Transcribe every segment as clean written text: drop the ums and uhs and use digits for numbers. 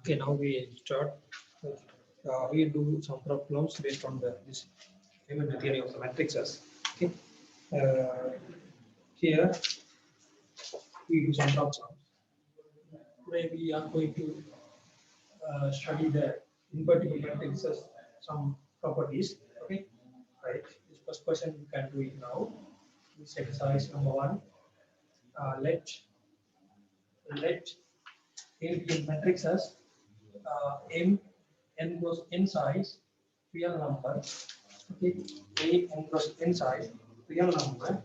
Okay, now we start. We do some problems based on this elementary theory of the matrices. Okay, uh, here we do some problems. Today we are going to study the invertible matrices, some properties. Okay, right. This first question we can do it now. This exercise number 1. Let A be a matrices m n goes n size real number. Okay, a n goes n size real number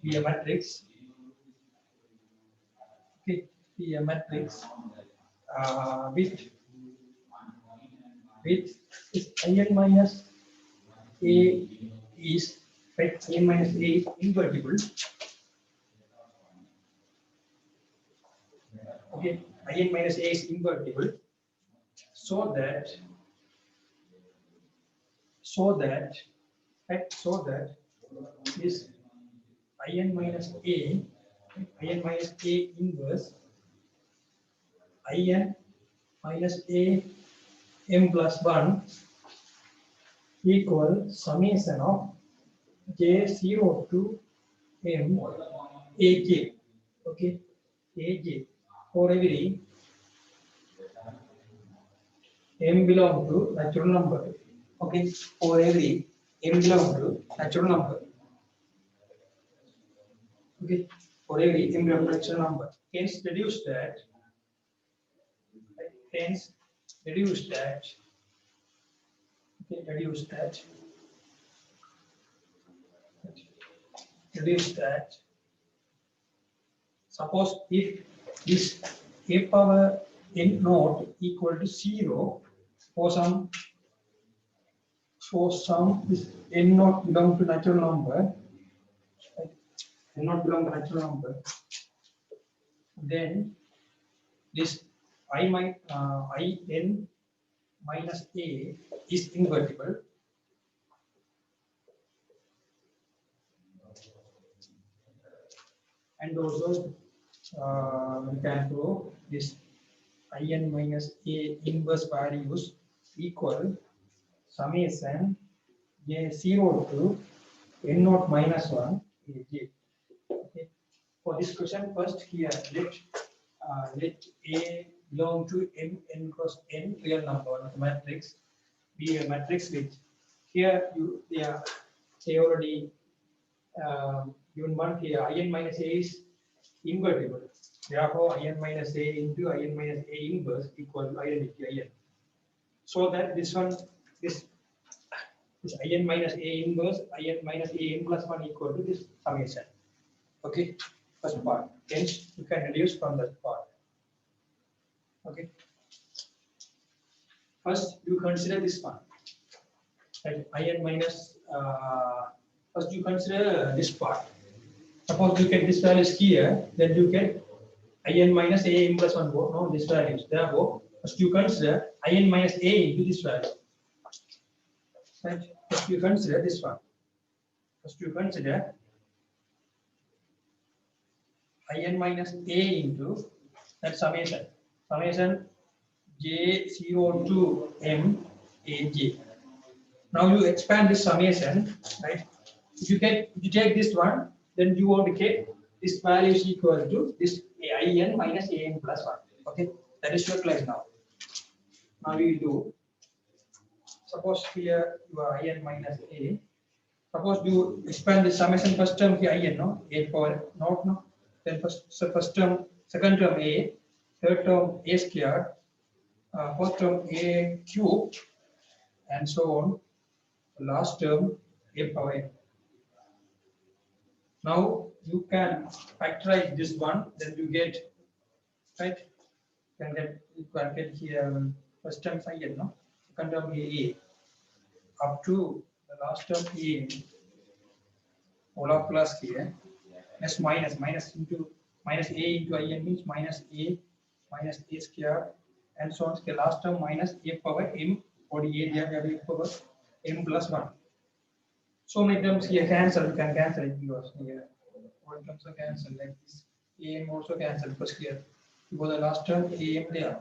be a matrix. Okay, be a matrix with in minus a is in minus a is invertible. Okay, in minus a is invertible, so that this in minus a inverse in minus a m plus 1 equal summation of j0 to m aj. Okay, aj for every m belong to natural number. Okay, for every m belong to natural number. Okay, for every m belong to natural number. Hence reduce that. Okay, reduce that. Suppose if this a power n naught equal to 0 for some this n naught belong to natural number, right? N naught belong to natural number, then this in minus a is invertible. And also we can prove this in minus a inverse values equal summation j0 to n naught minus 1 aj. Okay. For this question, first here let a belong to n cross n real number of the matrix, be a matrix with here they already given one here in minus a is invertible. Therefore, in minus a into in minus a inverse equal to identity in. So that this in minus a inverse in minus a n plus 1 equal to this summation. Okay, first part. Hence, you can reduce from that part. Okay. First, you consider this one. Right, in minus. First, you consider this part. Suppose you get this values here, then you get in minus a n plus 1 both no this values. Therefore, first you consider in minus a into this value. Right? First you consider this one. First you consider in minus a into that summation j0 to m aj. Now you expand this summation, right? If you take this one, then you want to get this value is equal to this in minus a n plus 1. Okay, that is utilized now. Now we will do. Suppose here you are in minus a. Suppose you expand the summation first term here in no a power not no. Then first term, second term a, third term a squared, fourth term a cubed, and so on. Last term a power n. Now you can factorize this one, then you get right. You can get here first term in no, second term a up to the last term a. All of plus here. That's minus into minus a into in means minus a squared, and so on. The last term minus a power m or a there a power m plus 1. So many terms here cancel. You can cancel it because here all terms are cancelled like this. Am also cancelled because here because the last term am there.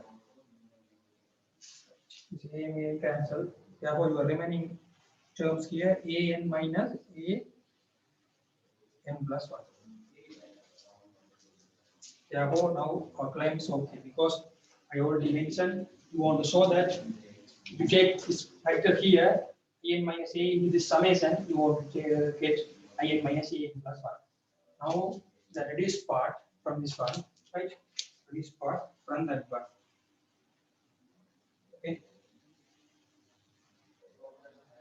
This a and a cancel. Therefore, your remaining terms here a n minus a n plus 1. Therefore, now our claim is okay because I already mentioned you want to show that you take this factor here, n minus a into this summation, you want to get in minus a n plus 1. Now, the reduced part from this one, right? Reduced part from that one. Okay.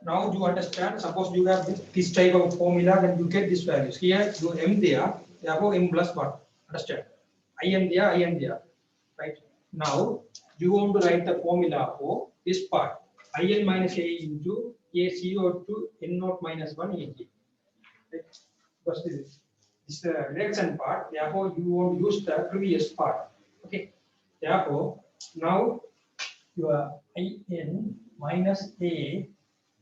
Now you understand, suppose you have this type of formula, then you get these values. Here you m there, therefore m plus 1. Understand? I am there, right? Now you want to write the formula for this part. In minus a into a0 to n naught minus 1 ag. Right? Because this is the reduction part, therefore you want to use the previous part. Okay. Therefore, now your in minus a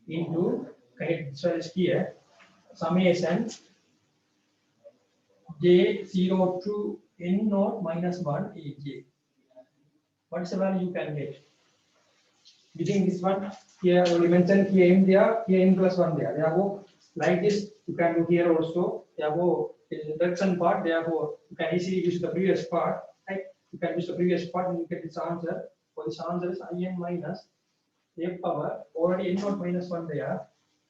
into correct so is here summation j0 to n naught minus 1 aj. What is the value you can get? Within this one, here we mentioned here m there, here n plus 1 there. Therefore, like this, you can do here also. Therefore, the reduction part, therefore, you can easily use the previous part. Right? You can use the previous part and you get this answer. For this answer is in minus a power, already n naught minus 1 there.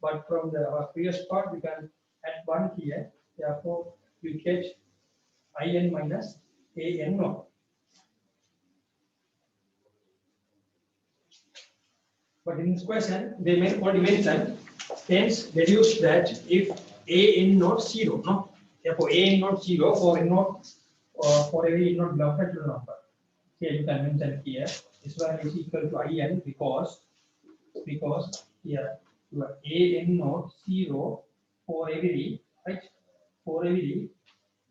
But from the previous part, we can add 1 here. Therefore, we get in minus a n naught. But in this question, they already mentioned, hence deduce that if a n not 0, no? Therefore, a n not 0 for n not for every n not belongs to number. Here you can mention here this one is equal to in because here your a n not 0 for every right for every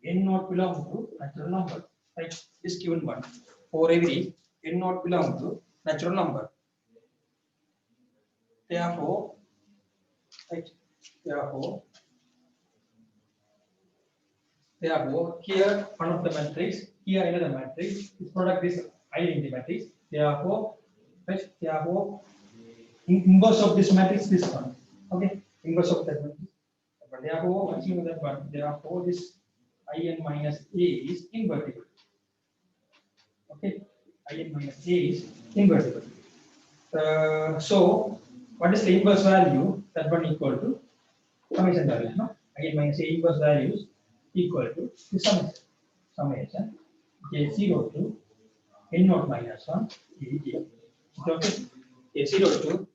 n not belong to natural number, right? This given one for every n not belong to natural number. Therefore, right, therefore, here one of the matrix, here another matrix. This product is identity matrix. Therefore, right, therefore, inverse of this matrix, this one. Okay, inverse of that matrix. But therefore, assuming that one, therefore, this in minus a is invertible. Okay, in minus a is invertible. So, what is the inverse value? That one equal to summation value, no? In minus a inverse values equal to the summation j0 to n naught minus 1 a j. Okay, j0 to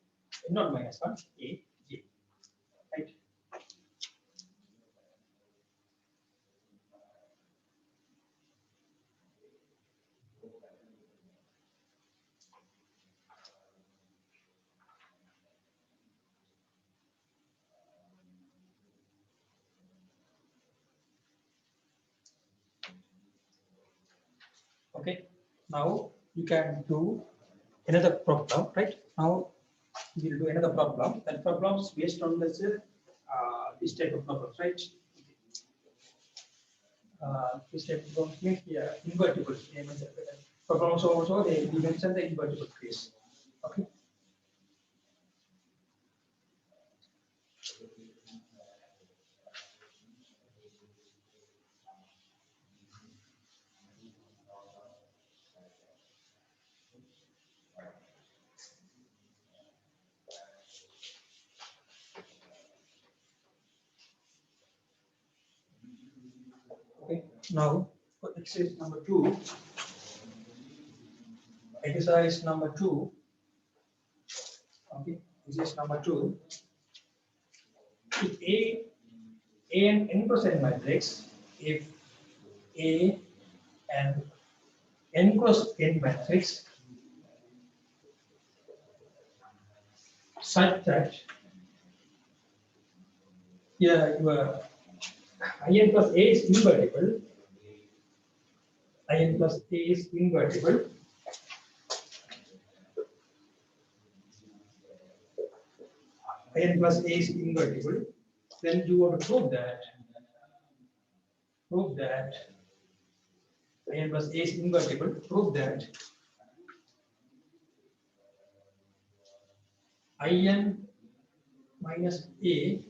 n naught minus 1 a j. Right. Okay, now you can do another problem, right? Now we will do another problem. That problem is based on this type of problems, right? This type of problems means here invertible. Problems also they mention the invertible case. Okay. Okay. Now for exercise number 2. Exercise number 2. Okay. Exercise number 2. If A and n percent matrix, if A and n cross n matrix such that here your in plus a is invertible, in plus a is invertible, in plus a is invertible, then you want to prove that in plus a is invertible, prove that in minus a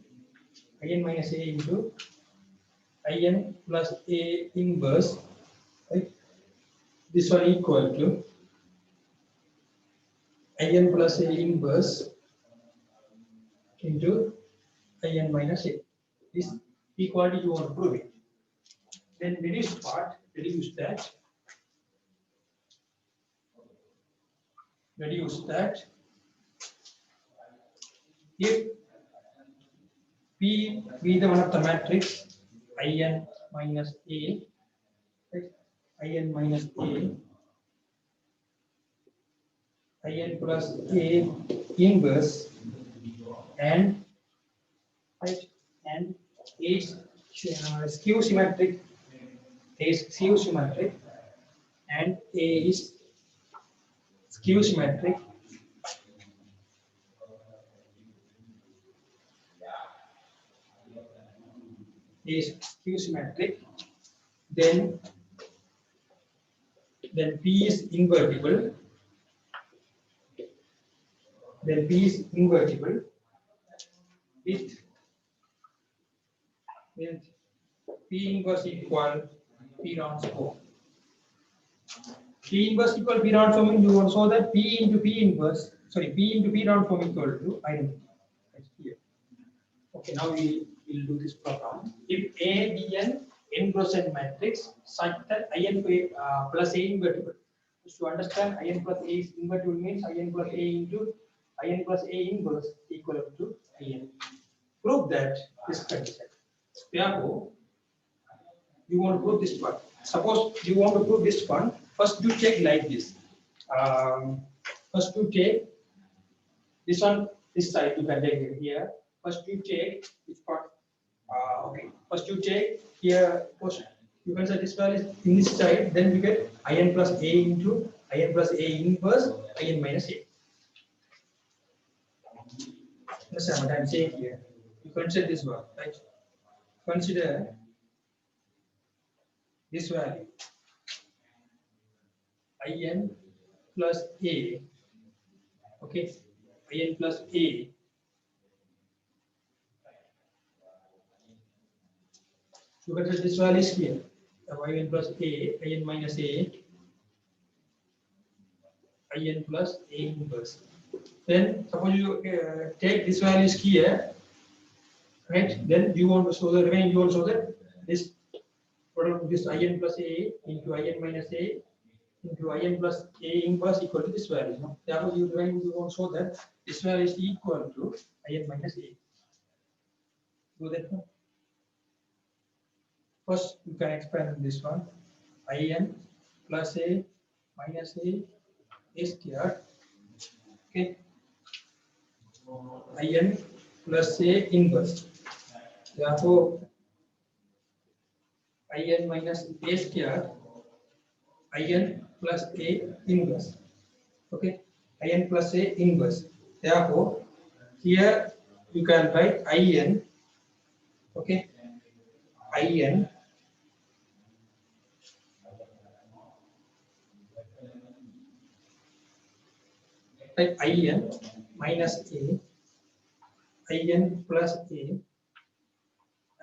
into in plus a inverse, right? This one equal to in plus a inverse into in minus a. This equality you want to prove it. Then reduce part, reduce that if P be the one of the matrix in minus a, right? In minus a, in plus a inverse, and right, and is skew symmetric, and a is skew symmetric, then P is invertible, with P inverse equal P transpose. P inverse equal P transform means you want to show that P into P inverse, sorry, P into P transform equal to identity. That's here. Okay, now we will do this program. If A be an n-cross-n matrix such that in plus a invertible. To understand in plus a is invertible means in plus a into in plus a inverse equal to in. Prove that this condition. Therefore, you want to prove this one. Suppose you want to prove this one, first you take like this. First you take this one, this side you can take it here. First you take this part. Okay. First you take here. First you can say this value is in this side. Then you get in plus a into in plus a inverse in minus a. Understand what I'm saying here? You consider this one, right? Consider this value in plus a, okay, in plus a, you consider this value is here, in plus a, in minus a, in plus a inverse. Then suppose you take this value is here, right? Then you want to show the remaining, you want to show that this product, this in plus a into in minus a into in plus a inverse equal to this value. No? Therefore, you want to show that this value is equal to in minus a. Do that. No? First, you can expand this one. In plus a minus a squared. Okay. In plus a inverse. Therefore, in minus a squared. In plus a inverse. Okay, in plus a inverse. Therefore, here you can write in. Okay, in type in minus a, in plus a,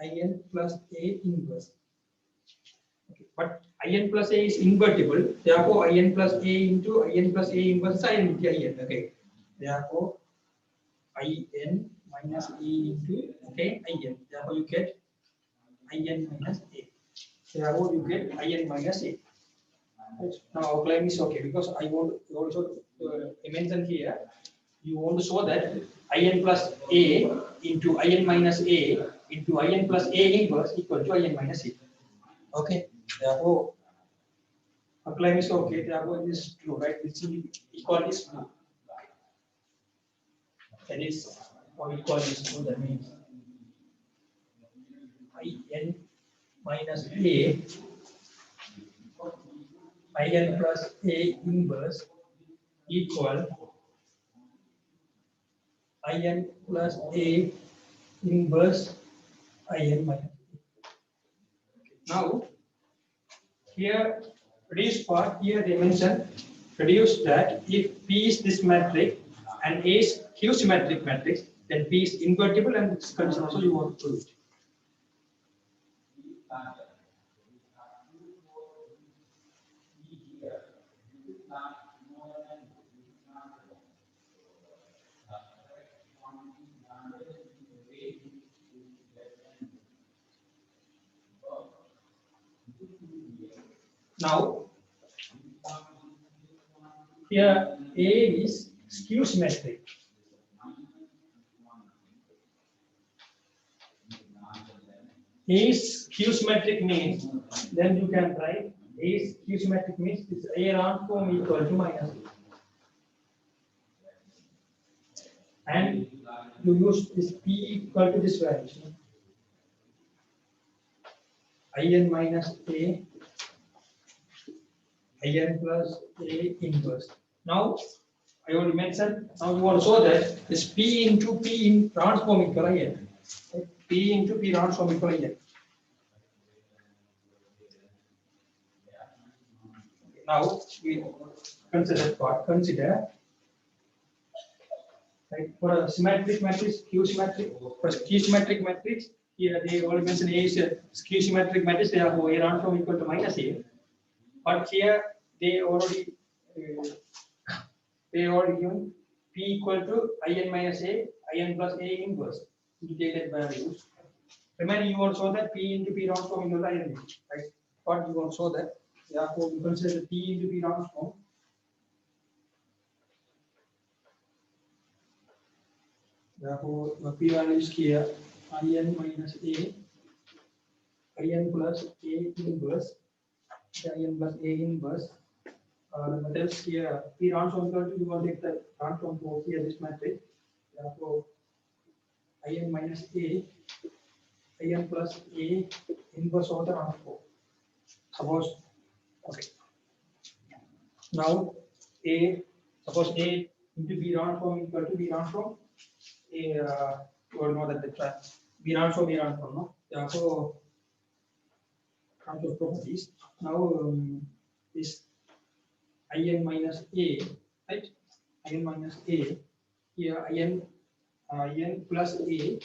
in plus a inverse. Okay, but in plus a is invertible. Therefore, in plus a into in plus a inverse is identity in. Okay, therefore in minus a into, okay, in. Therefore, you get in minus a. Therefore, you get in minus a. Right. Now our claim is okay because I want to also mention here. You want to show that in plus a into in minus a into in plus a inverse equal to in minus a. Okay. Therefore, our claim is okay. Therefore, it is true, right? This equality is true. That is what equality is true. That means in minus a, in plus a inverse equal in plus a inverse in minus a. Now, here reduce part, here they mention reduce that if P is this matrix and A is Q symmetric matrix, then B is invertible, and this condition also you want to prove it. Now, here A is skew symmetric. A is skew symmetric means, then you can write A is skew symmetric means this A transform equal to minus A. And you use this P equal to this value. In minus A, in plus A inverse. Now, I already mentioned, now you want to show that this P into P in transform equal in. P into P transform equal in. Now, we consider what? Consider, right, for a symmetric matrix, Q symmetric, for Q symmetric matrix, here they already mentioned A is a skew symmetric matrix, therefore A transform equal to minus A. But here they already given P equal to in minus A, in plus A inverse integrated values. Remember, you want to show that P into P transform equal to in, right? What you want to show that? Therefore, you consider P into P transform. Therefore, the P value is here in minus A, in plus A inverse, in plus A inverse. The methods here P transform equal to, you want to take the transform for here this matrix. Therefore, in minus A, in plus A inverse of the transform. Suppose, okay. Now A, suppose A into B transform equal to B transform. A, you all know that the B transform no. Therefore, transform properties. Now this in minus A, right? In minus A, here in plus A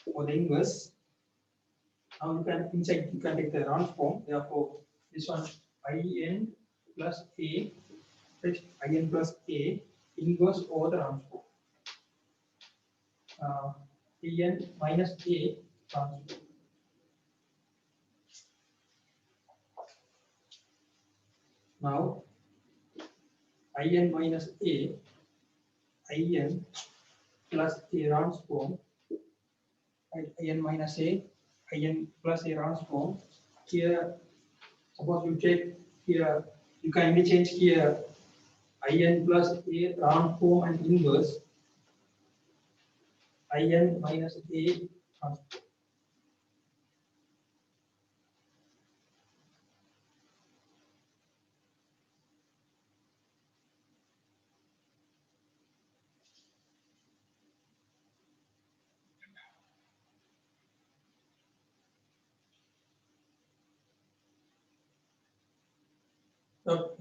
for the inverse. Now you can inside you can take the transform. Therefore, this one in plus A, right? In plus A inverse over the transform. In minus A transform. Now in minus A, in plus A transform, right? In minus A, in plus A transform. Here, suppose you take here, you can interchange here in plus A transform and inverse, in minus A transform.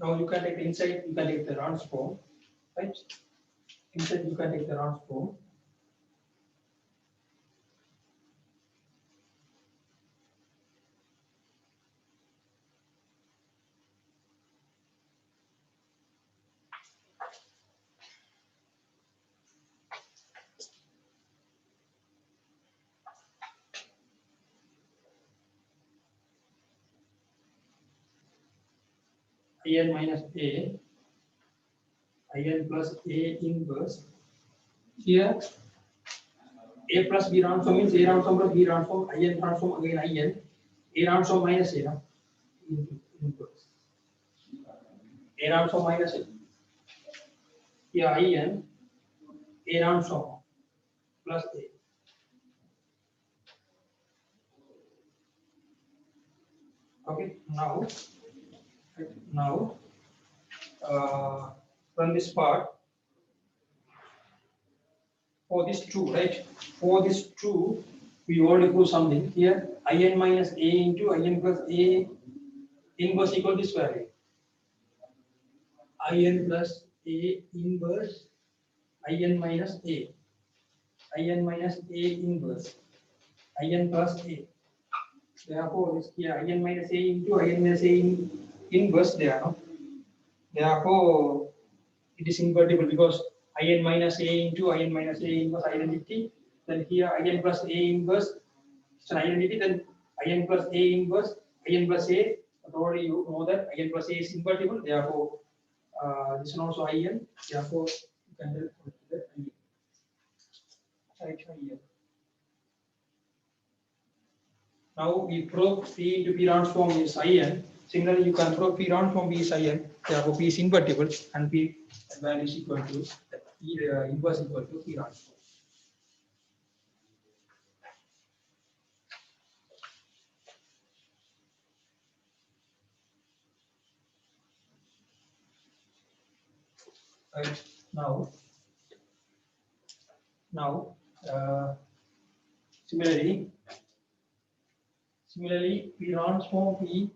Now you can take inside, you can take the transform, right? Inside you can take the transform. In minus A, in plus A inverse. Here, A plus B transform means A transform plus B transform, in transform again in, A transform minus A, no? Inverse. A transform minus A. Here in, A transform plus A. Okay, now from this part, for this 2, right? For this 2, we already put something here. In minus A into in plus A inverse equal to this value. In plus A inverse, in minus a, in minus a inverse, in plus a. Therefore, this here in minus a into in minus a inverse there. No? Therefore, it is invertible because in minus a into in minus a inverse identity. Then here in plus a inverse it's an identity. Then in plus a inverse, in plus a. But already you know that in plus a is invertible. Therefore, this is also in. Therefore, you can tell that in. Right here. Now we prove P into P transform is in. Similarly, you can prove P transform P is in. Therefore, P is invertible and P value is equal to P inverse equal to P transform. Right now, similarly, P transform P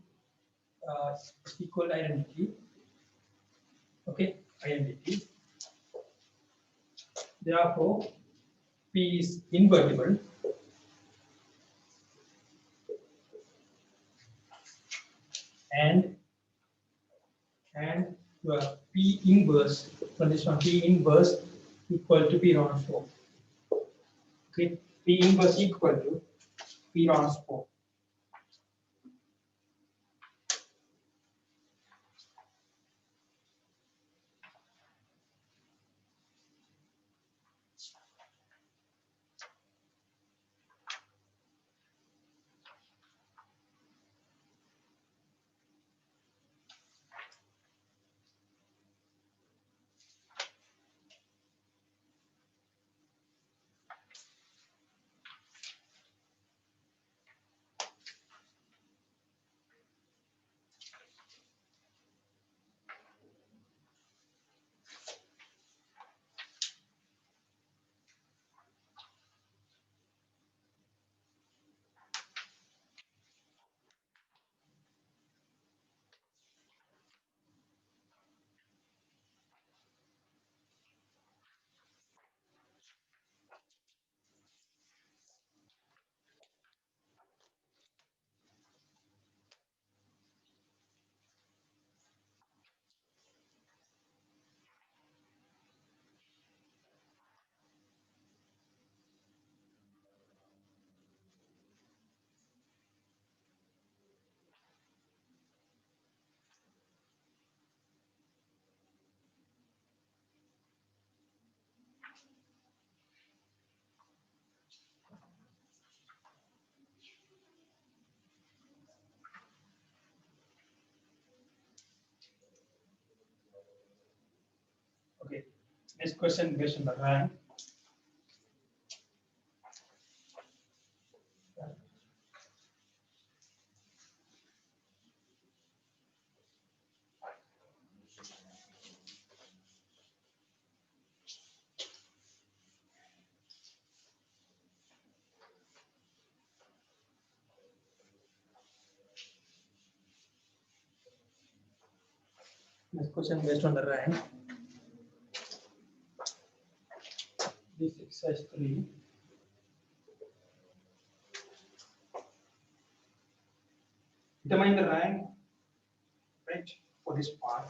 is equal to identity. Okay, identity. Therefore, P is invertible and your P inverse from this one P inverse equal to P transform. Okay, P inverse equal to P transform. Okay, next question based on the rank. Next question based on the rank. This exercise 3. Determine the rank, right, for this part.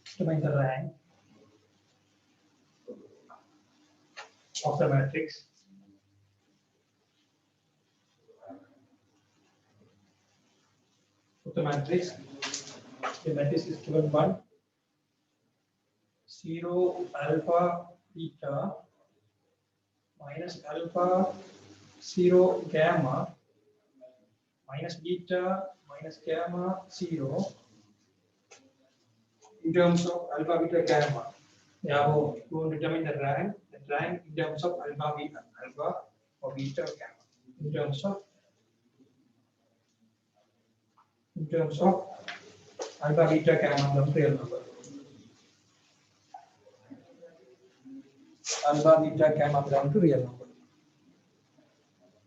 Determine the rank of the matrix. Of the matrix is given by 0 alpha beta minus alpha 0 gamma minus beta minus gamma 0 in terms of alpha beta gamma. Now we want to determine the rank in terms of alpha or beta gamma. In terms of alpha beta gamma the real number. Alpha beta gamma down to real number.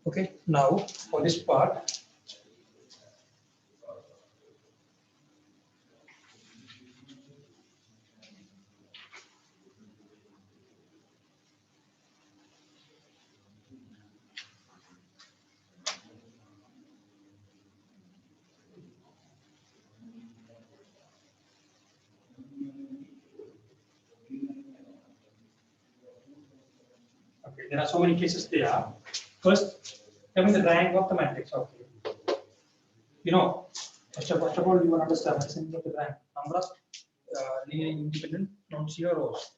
Okay, now for this part, there are so many cases there. First, tell me the rank of the matrix. Okay. You know, first of all, you will understand the rank. Number of linearly independent non-zero rows.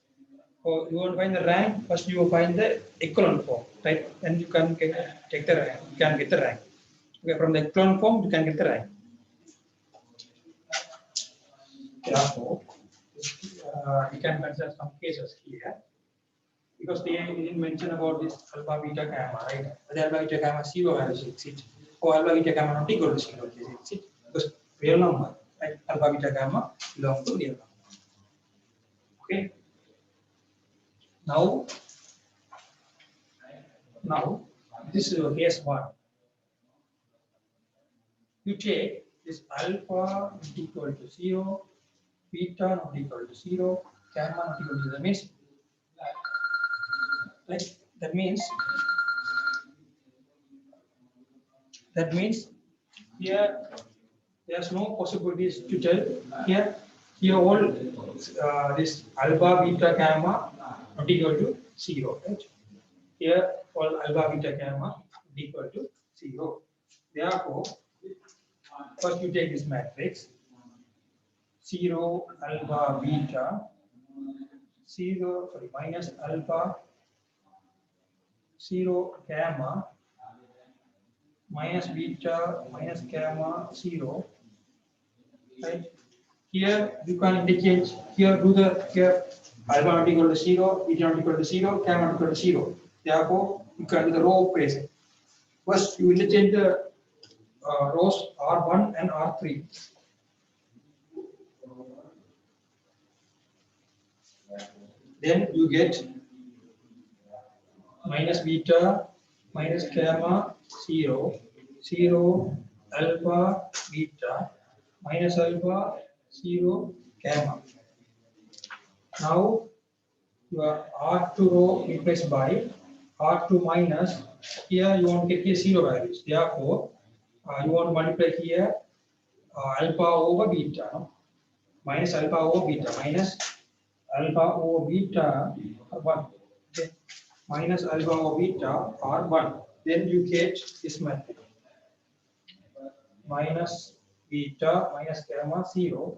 So you want to find the rank. First, you will find the echelon form, right? And you can take the rank. You can get the rank. Okay, from the echelon form, you can get the rank. Therefore, we can consider some cases here because they didn't mention about this alpha beta gamma, right? The alpha beta gamma 0 values exist, or alpha beta gamma not equal to 0 exist because real number, right? Alpha beta gamma belong to real number. Okay. Now this is case 1. You take this alpha not equal to 0, beta not equal to 0, gamma not equal to 0. That means here there's no possibilities to tell here all this alpha beta gamma not equal to 0, right? Here all alpha beta gamma not equal to 0. Therefore, first you take this matrix 0 alpha beta 0 minus alpha 0 gamma minus beta minus gamma 0, right? Here you can indicate here alpha not equal to 0, beta not equal to 0, gamma not equal to 0. Therefore, you can do the row operation. First, you interchange the rows R1 and R3. Then you get minus beta minus gamma 0, 0 alpha beta minus alpha 0 gamma. Now your R2 row replaced by R2 minus. Here you want to get here 0 values. Therefore, you want to multiply here alpha over beta, no? Minus alpha over beta minus alpha over beta 1. Okay. Minus alpha over beta R1. Then you get this method. Minus beta minus gamma 0.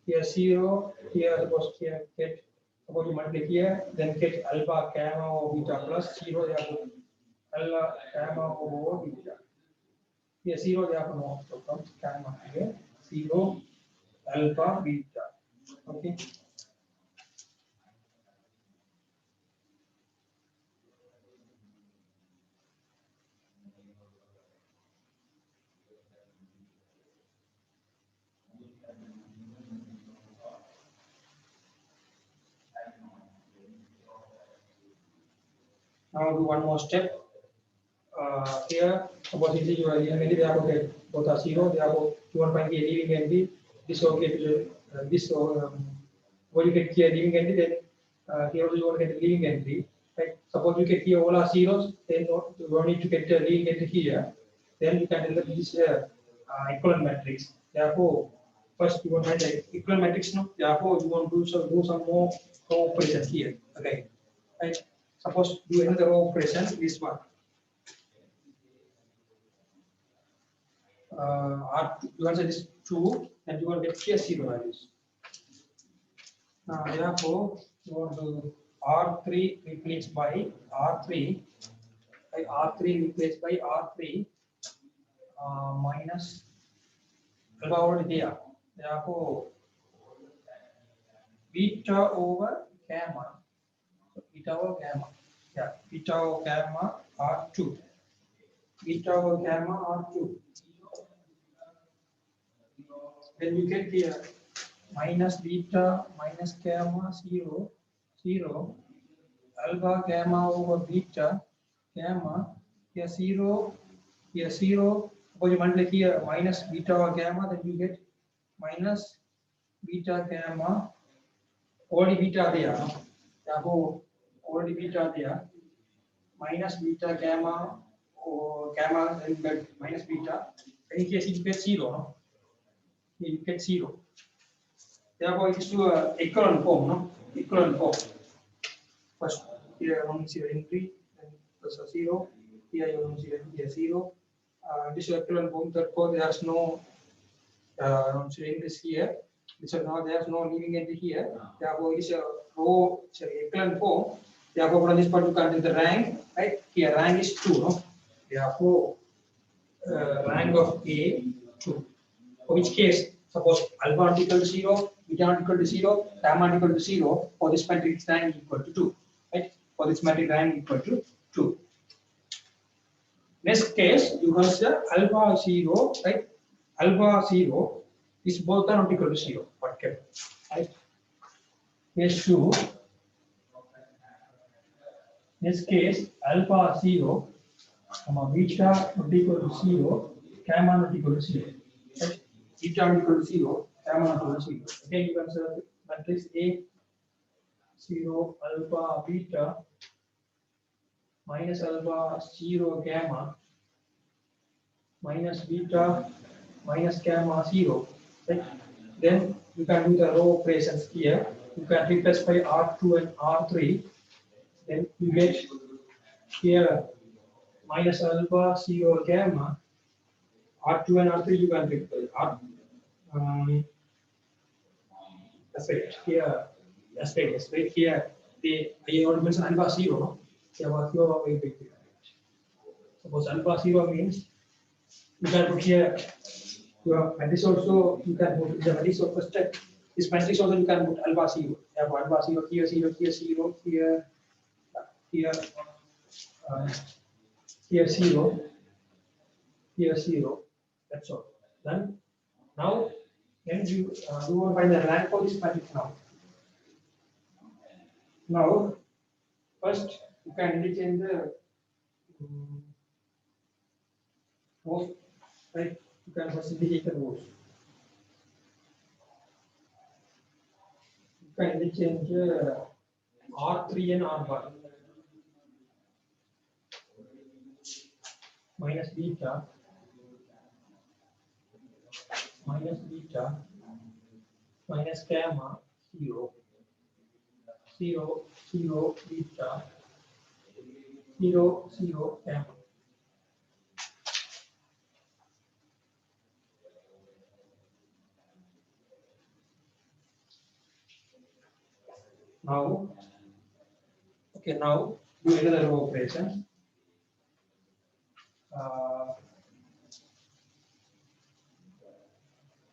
Here 0. Here suppose here get. Suppose you multiply here. Then get alpha gamma over beta plus 0. Therefore alpha gamma over beta. Here 0. Therefore no. So comes gamma here 0 alpha beta. Okay. Now do one more step. Here, suppose this is your entity, therefore both are 0, therefore you want to find the leading entity, this okay, what you get here leading entity, then here also you want to get the leading entity. Right? Suppose you get here all are zeros, then you don't need to get the leading entity here, then you can tell this equivalent matrix. Therefore, first you want to find the equivalent matrix, no? Therefore, you want to do some more operations here. Okay. Right? Suppose do another row operation, this one. You answer this 2, and you will get here 0 values. Therefore, you want to R3 replaced by R3, R3 replaced by R3 minus alpha already there. Therefore, beta over gamma. So beta over gamma. Yeah, beta over gamma R2. Beta over gamma R2. Then you get here minus beta minus gamma 0, 0, alpha gamma over beta gamma, here 0, here 0. Suppose you multiply here minus beta over gamma, then you get minus beta gamma, already beta there. Therefore, already beta there, minus beta gamma or gamma, then you get minus beta. In case you get 0, no? You get 0. Therefore, it is to echelon form, no? Echelon form. First, here one is your entry, then plus a 0. Here you don't see here 0. This equivalent form, therefore there's no saying this here. So now there's no leaving entry here. Therefore, it is a row, equivalent form. Therefore, from this point you can do the rank, right? Here rank is 2, no? Therefore, rank of A 2. For which case, suppose alpha not equal to 0, beta not equal to 0, gamma not equal to 0, for this matrix rank equal to 2, right? For this matrix rank equal to 2. Next case, you consider alpha 0, right? Alpha 0 is both are not equal to 0, but kept, right? Case 2, this case alpha 0, beta not equal to 0, gamma not equal to 0, right? Beta not equal to 0, gamma not equal to 0. Again, you consider matrix A 0 alpha beta minus alpha 0 gamma minus beta minus gamma 0, right? Then you can do the row operations here. You can replace by R2 and R3. Then you get here minus alpha 0 gamma. R2 and R3 you can replace. That's right. Here, that's right. That's right. Here, I already mentioned alpha 0. No? Suppose alpha 0 means you can put here your matrix also, you can put the matrix of first step. This matrix also you can put alpha 0. You have alpha 0 here, 0, here 0, here, here, here 0, here 0. That's all. Then now you want to find the rank for this matrix now. Now first you can interchange the rows, right? You can first indicate the rows. You can interchange R3 and R1 minus beta minus gamma 0 0 0 beta 0 0 gamma. Now, okay, now do another row operation.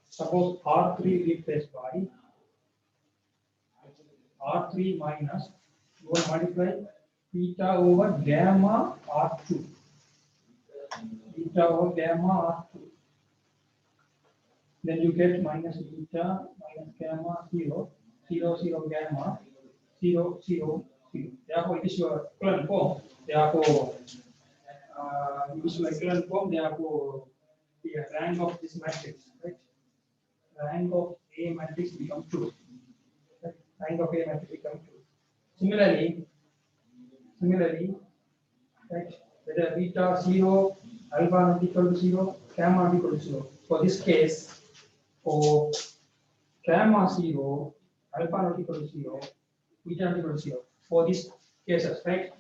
Suppose R3 replaced by R3 minus, you will multiply beta over gamma R2. Beta over gamma R2. Then you get minus beta minus gamma 0, 0, 0 gamma 0, 0, 0. Therefore, it is your equivalent form. Therefore, it is your equivalent form. Therefore, the rank of this matrix, right? Rank of A matrix becomes 2. Right? Rank of A matrix becomes 2. Similarly, right? Whether beta 0, alpha not equal to 0, gamma not equal to 0. For this case, for gamma 0, alpha not equal to 0, beta not equal to 0. For these cases, right?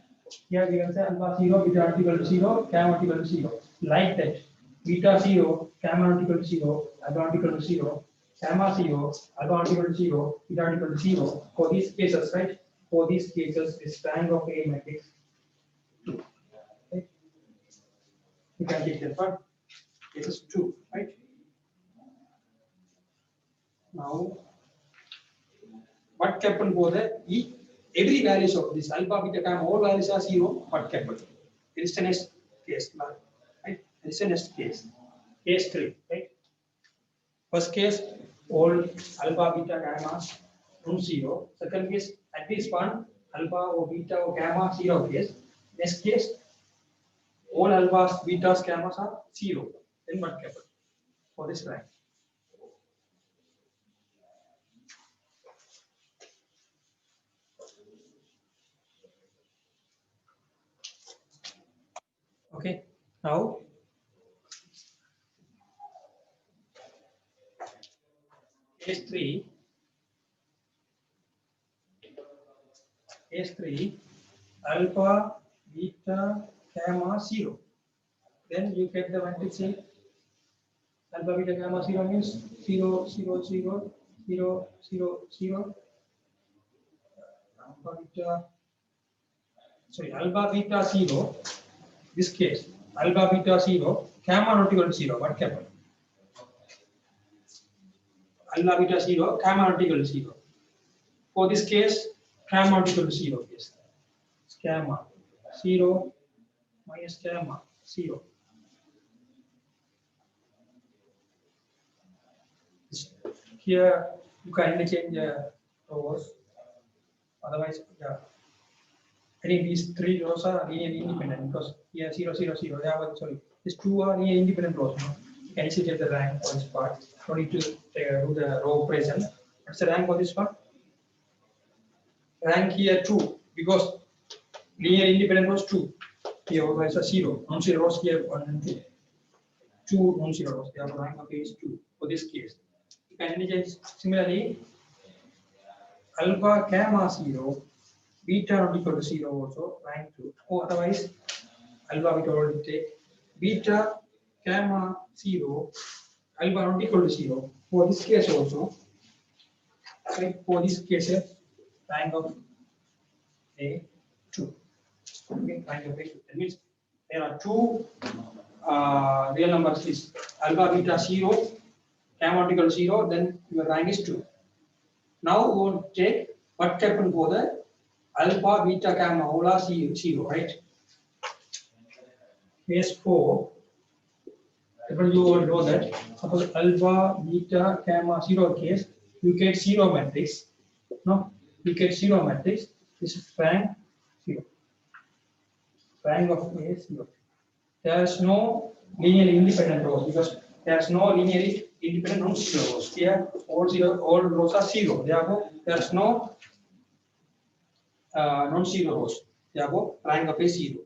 Here we can say alpha 0, beta not equal to 0, gamma not equal to 0. Like that, beta 0, gamma not equal to 0, alpha not equal to 0, gamma 0, alpha not equal to 0, beta not equal to 0. For these cases, right? For these cases, this rank of A matrix 2. Right? You can take that part. Cases 2, right? Now, what happen for the every values of this alpha, beta, gamma, all values are 0, what happen? It is the next case, right? It is the next case. Case 3, right? First case, all alpha, beta, gamma from 0. Second case, at least one alpha or beta or gamma 0 case. Next case, all alphas, betas, gammas are 0. Then what happen for this rank? Okay, now case 3, alpha, beta gamma 0. Then you get the matrix A. Alpha beta gamma 0 means 0 0 0 0 0 0. Alpha beta, sorry, alpha beta 0. This case alpha beta 0, gamma not equal to 0. What happened? Alpha beta 0, gamma not equal to 0. For this case, gamma not equal to 0 case. Gamma 0 minus gamma 0. Here you can interchange rows. Otherwise, yeah. I think these three rows are linearly independent because here 0 0 0. Yeah, but sorry, these two are linearly independent rows. No? You can easily get the rank for this part. No need to do the row operation. What's the rank for this one? Rank here 2 because linear independent rows 2. Here always a 0. Non-zero rows here 1 and 2. 2 non-zero rows. Therefore, rank of A is 2 for this case. You can interchange similarly alpha gamma 0, beta not equal to 0 also rank 2. Or otherwise, alpha we already take beta gamma 0, alpha not equal to 0. For this case also, right? For this case, rank of A 2. Okay, rank of A 2. That means there are two real numbers is alpha beta 0, gamma not equal to 0, then your rank is 2. Now we want to take what happened for the alpha beta gamma all are 0, right? Case 4, you will know that suppose alpha beta gamma 0 case, you get 0 matrix. No, you get 0 matrix. This is rank 0. Rank of A is 0. There is no linearly independent rows because there is no linearly independent non-zero rows. Here all rows are 0. Therefore, there is no non-zero rows. Therefore, rank of A is 0.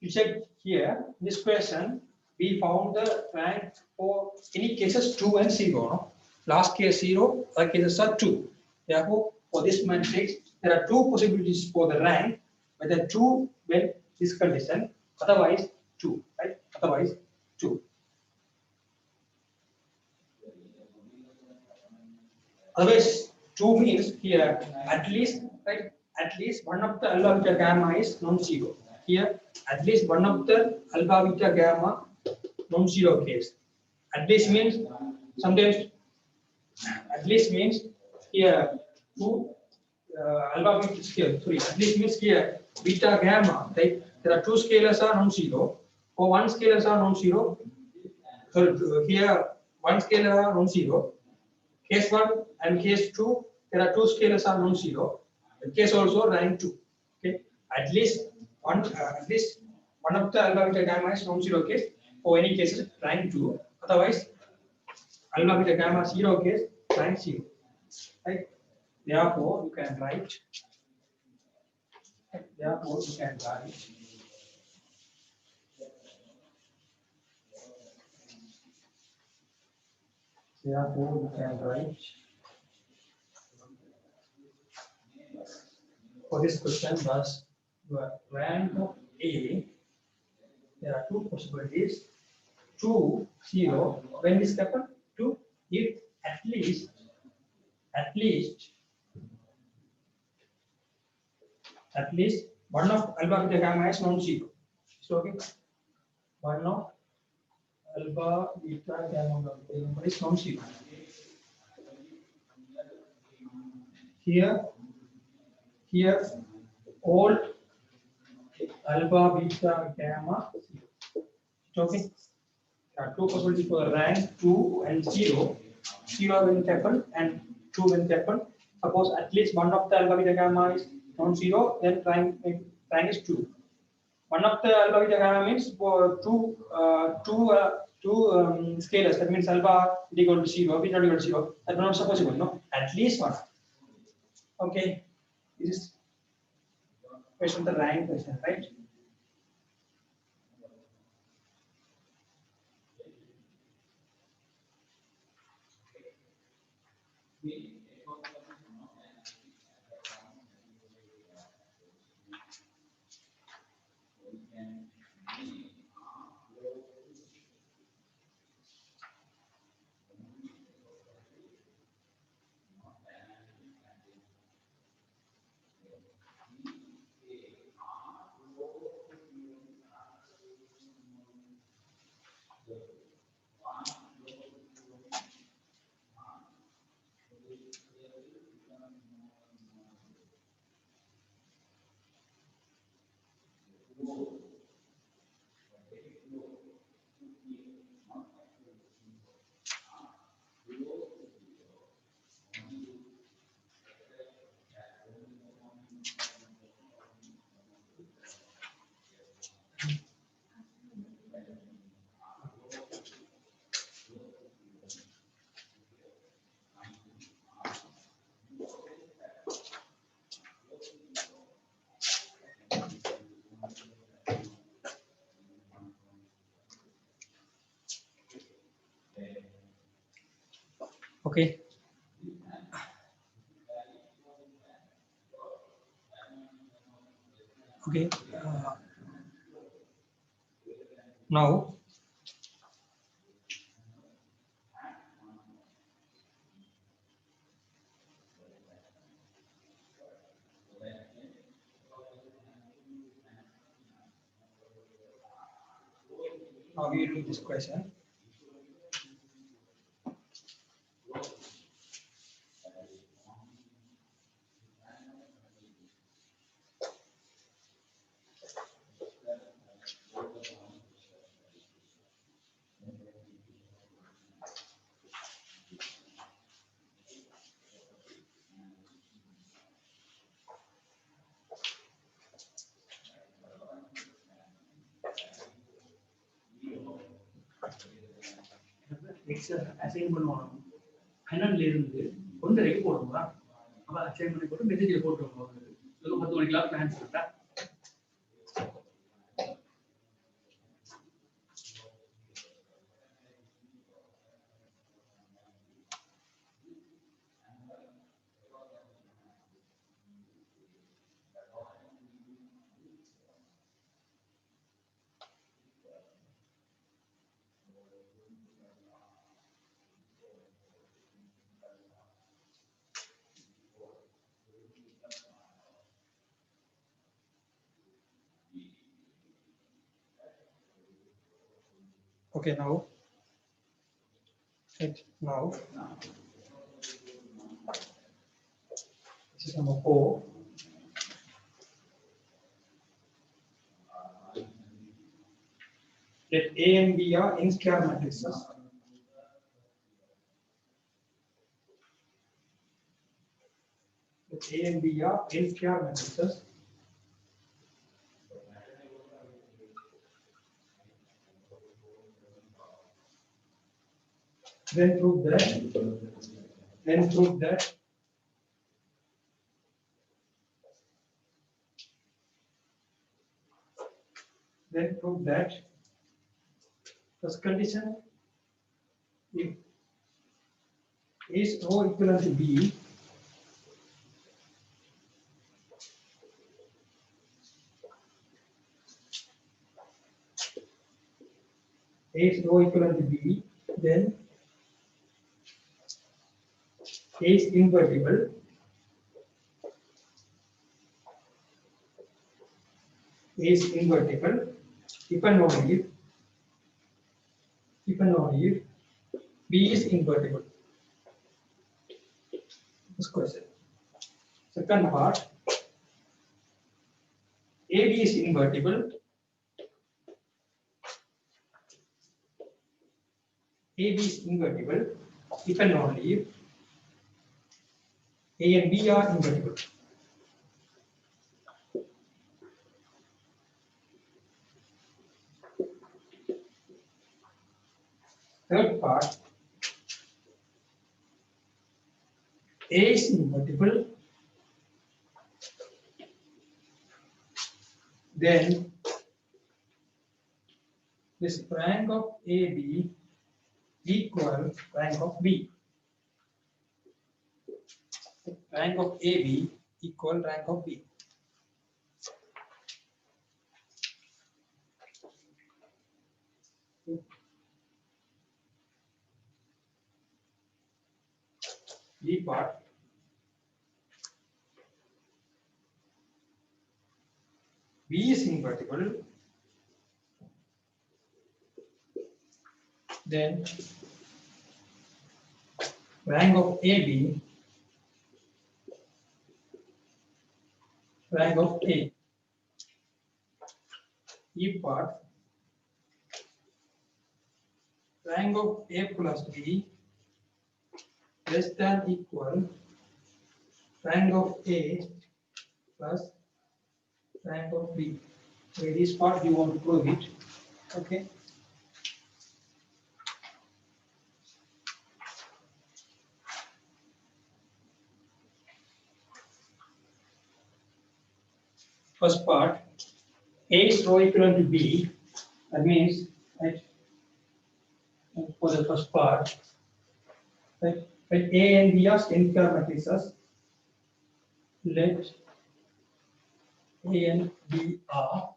You check here, this question, we found the rank for any cases 2 and 0. No? Last case 0, other cases are 2. Therefore, for this matrix, there are two possibilities for the rank, whether 2 when this condition, otherwise 2, right? Otherwise 2. Otherwise, 2 means here at least, right? At least one of the alpha beta gamma is non-zero. Here, at least one of the alpha beta gamma non-zero case. At least means sometimes. At least means here two alpha beta scale. Sorry, at least means here beta gamma. Right? There are two scalars are non-zero. For one scalars are non-zero. So here one scalar are non-zero. Case 1 and case 2, there are two scalars are non-zero. Case also rank 2. Okay, at least one of the alpha beta gamma is non-zero case. For any cases rank 2. Otherwise, alpha beta gamma 0 case rank 0. Right? Therefore, you can write. Therefore, you can write. Therefore, you can write. For this question, thus your rank of A, there are two possibilities. 2, 0. When this happen? 2, if at least one of alpha beta gamma is non-zero. So okay, one of alpha beta gamma is non-zero. Here all alpha beta gamma 0. Okay. There are two possibilities for the rank 2 and 0. 0 when it happen and 2 when it happen. Suppose at least one of the alpha beta gamma is non-zero, then rank is 2. One of the alpha beta gamma means for two scalars. That means alpha is equal to 0, beta equal to 0. That is not possible. No, at least one. Okay, this is question the rank question, right? Okay. Okay. Now we do this question. Assign பண்ணுவாங்க 12 இருந்து 1 வரைக்கும் போடுவோம். அப்ப assign பண்ணி போட்டு மெசேஜ்ல போட்டுருவோம். 10 மணிக்கெல்லாம் பிளான் சொல்லிட்டா Okay, now this is number 4. Let A and B are n-square matrices. Let A and B are n-square matrices. Then prove that first condition, if A is rho equivalent to B, A is rho equivalent to B, then A is invertible. A is invertible if and only if B is invertible. This question. Second part, AB is invertible. AB is invertible if and only if A and B are invertible. Third part, A is invertible, then this rank of AB equal rank of B. Rank of AB equal rank of B. B part, B is invertible, then rank of AB, rank of A. E part, rank of A plus B less than equal rank of A plus rank of B. So this part you want to prove it. Okay. First part, A is rho equivalent to B. That means, right, for the first part, right, But A and B are n-square matrices. Let A and B are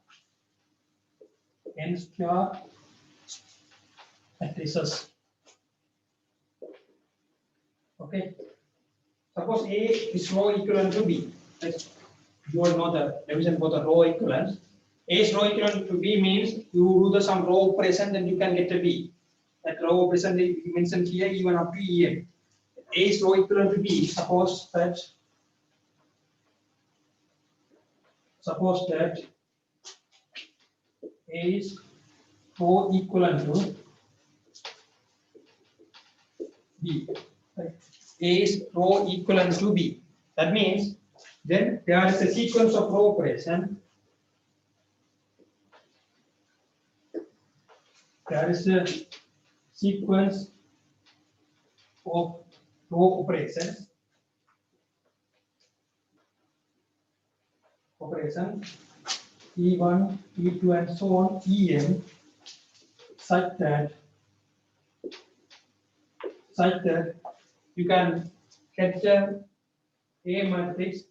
n-square matrices. Okay. Suppose A is row equivalent to B. You all know the division for the row equivalence. A is row equivalent to B means you do the some row operation, then you can get a B. That row operation is mentioned here even up to EM. A is row equivalent to B. Suppose that A is row equivalent to B. Right? A is row equivalent to B. That means then there is a sequence of row operation. There is a sequence of row operations. E1, E2, and so on, En, such that you can get a matrix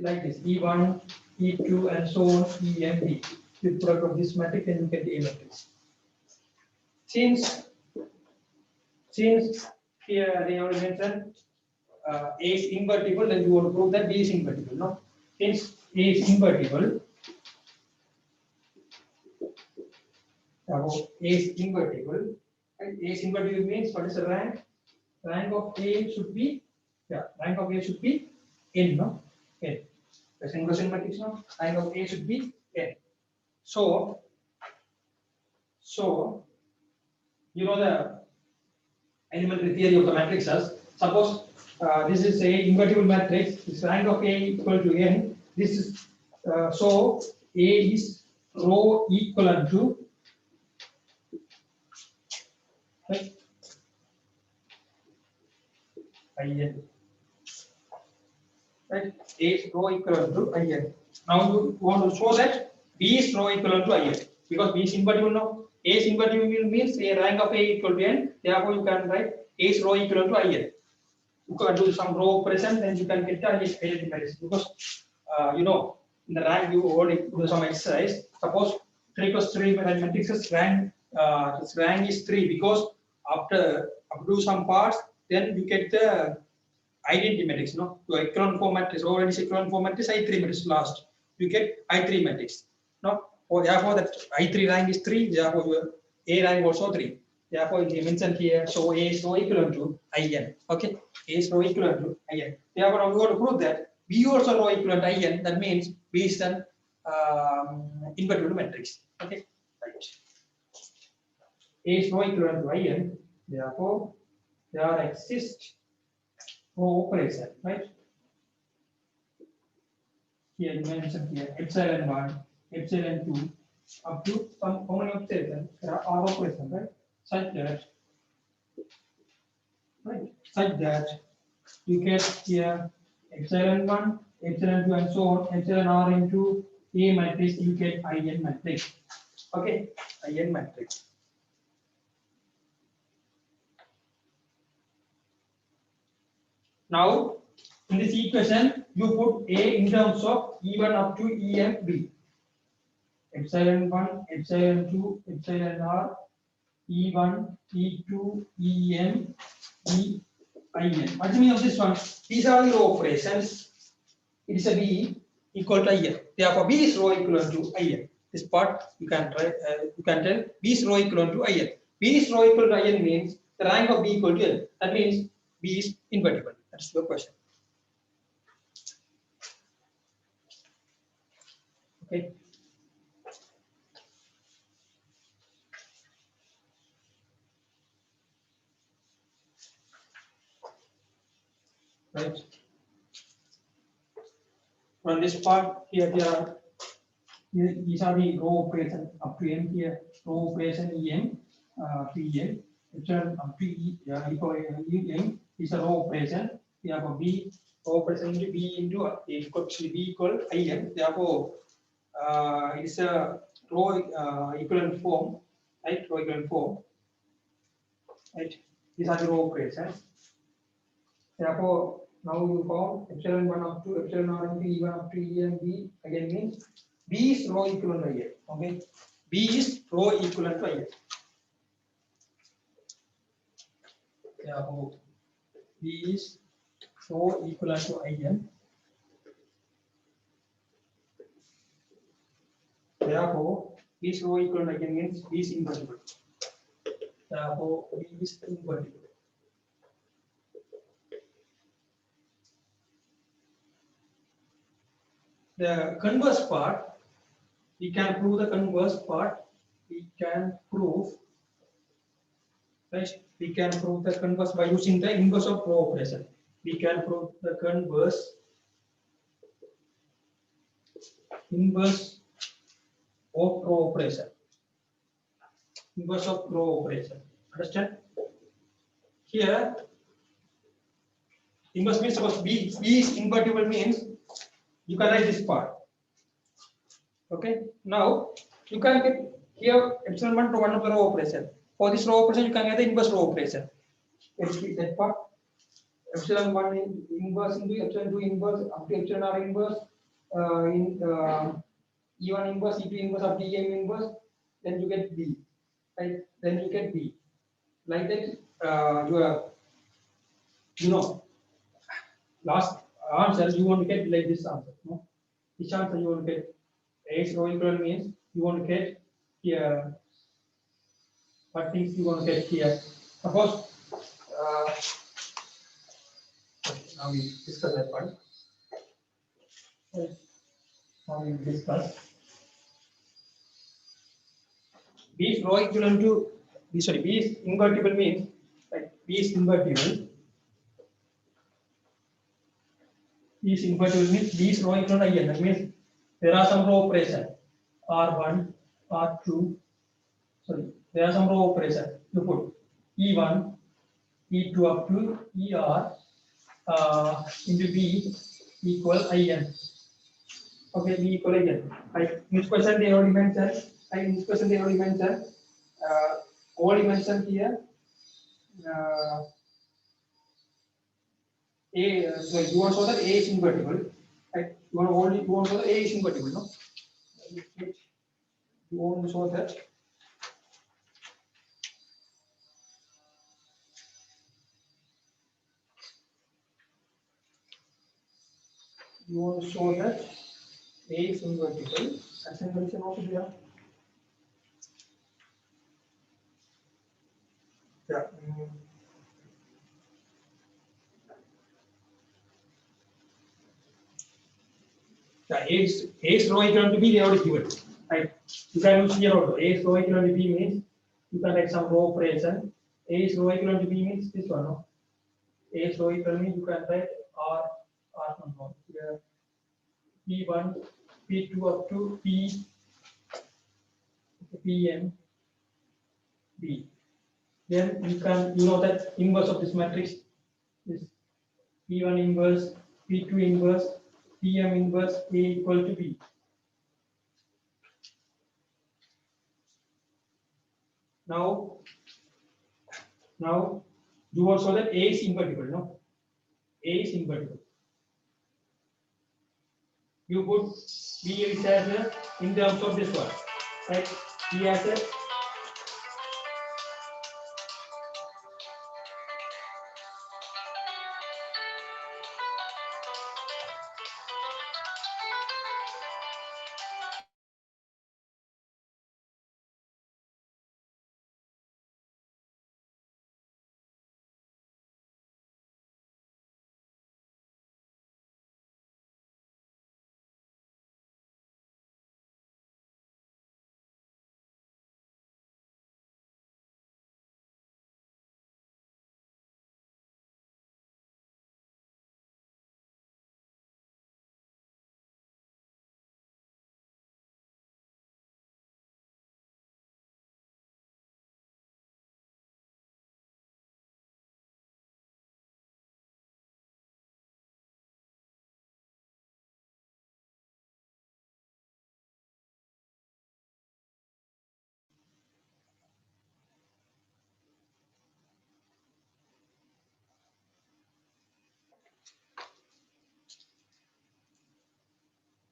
like this: E1, E2, and so on, En, B. You product of this matrix, and you get A matrix. Since here they already mentioned A is invertible, then you want to prove that B is invertible. No, since A is invertible, A is invertible. And A is invertible means what is the rank? Rank of A should be n. No, n. That's inversion matrix. No, rank of A should be n. So you know the elementary theory of the matrices. Suppose this is a invertible matrix. This rank of A equal to n. This is so A is row equivalent to right, In. Right? A is row equivalent to In. Now you want to show that B is row equivalent to In because B is invertible now. A is invertible means a rank of A equal to n. Therefore, you can write A is row equivalent to In. You can do some row operation, then you can get the identity matrix because you know in the rank you already do some exercise. Suppose 3 plus 3 matrices rank this rank is 3 because after do some parts, then you get the identity matrix. No, to echelon form matrix already echelon form matrix I3 matrix last. You get I3 matrix. No, or therefore that I3 rank is 3. Therefore your A rank also 3. Therefore it is mentioned here. So A is row equivalent to In. Okay, A is row equivalent to In. Therefore now we want to prove that B also row equivalent to In. That means B is an invertible matrix. Okay, right. A is row equivalent to In. Therefore there exists row operation, right? Here you mentioned here epsilon 1, epsilon 2, up to some how many operations there are operations, right? Such that you get here epsilon 1, epsilon 2, and so on, epsilon r into A matrix, you get In matrix. Okay, In matrix. Now, in this equation, you put A in terms of E1 up to EMB. Epsilon 1, epsilon 2, epsilon r, E1, E2, EM, EIN. What's the meaning of this one? These are the row operations. It is a B equal to IN. Therefore, B is row equivalent to IN. This part you can try. You can tell B is row equivalent to IN. B is row equal to IN means the rank of B equal to N. That means B is invertible. That's the question. Okay. Right. On this part here, these are the row operation up to M here. Row operation EM, PN, epsilon up to EM is a row operation. We have a B row operation into B into A equal to B equal IN. Therefore, it is a row equivalent form, right? Row equivalent form, right? These are the row operations. Therefore, now you found epsilon 1 up to epsilon r into E1 up to E and B again means B is rho equivalent to IA. Okay, B is rho equivalent to IA. Therefore, B is rho equivalent to IN. Therefore, B is rho equivalent to IN means B is invertible. Therefore, B is invertible. The converse part, we can prove the converse part. We can prove, right? We can prove the converse by using the inverse of rho operation. We can prove the converse of rho operation. Inverse of rho operation. Understand? Here, inverse means suppose B is invertible means you can write this part. Okay. Now you can get here epsilon 1 to 1 of the rho operation. For this rho operation, you can get the inverse rho operation. Let's keep that part. Epsilon 1 inverse into epsilon 2 inverse up to epsilon r inverse in E1 inverse, E2 inverse up to EM inverse, then you get B. Right? Then you get B. Like that, last answer you want to get like this answer. No? This answer you want to get A is rho equivalent means you want to get here. What things you want to get here? Suppose now we discuss that one. Now we discuss. B is rho equivalent to B. Sorry, B is invertible means like B is invertible. B is invertible means B is rho equivalent to IN. That means there are some rho operation R1, R2. Sorry, there are some rho operation. You put E1, E2 up to ER into B equal IN. Okay, B equal IN. In this question they already mentioned. Already mentioned here. So you want to show that A is invertible. Right? You want to show that A is invertible, no? You want to show that A is invertible. As a condition also there. Yeah. Yeah, A is rho equivalent to B, they already given. Right? You can use here also. A is rho equivalent to B means you can write some rho operation. A is rho equivalent to B means this one, no? A is rho equivalent means you can write R1 no? Here P1, P2 up to Pm B. Then you know that inverse of this matrix is P1 inverse, P2 inverse, Pm inverse A equal to B. Now you also that A is invertible, no? A is invertible. You put B is as in terms of this one, right? B as a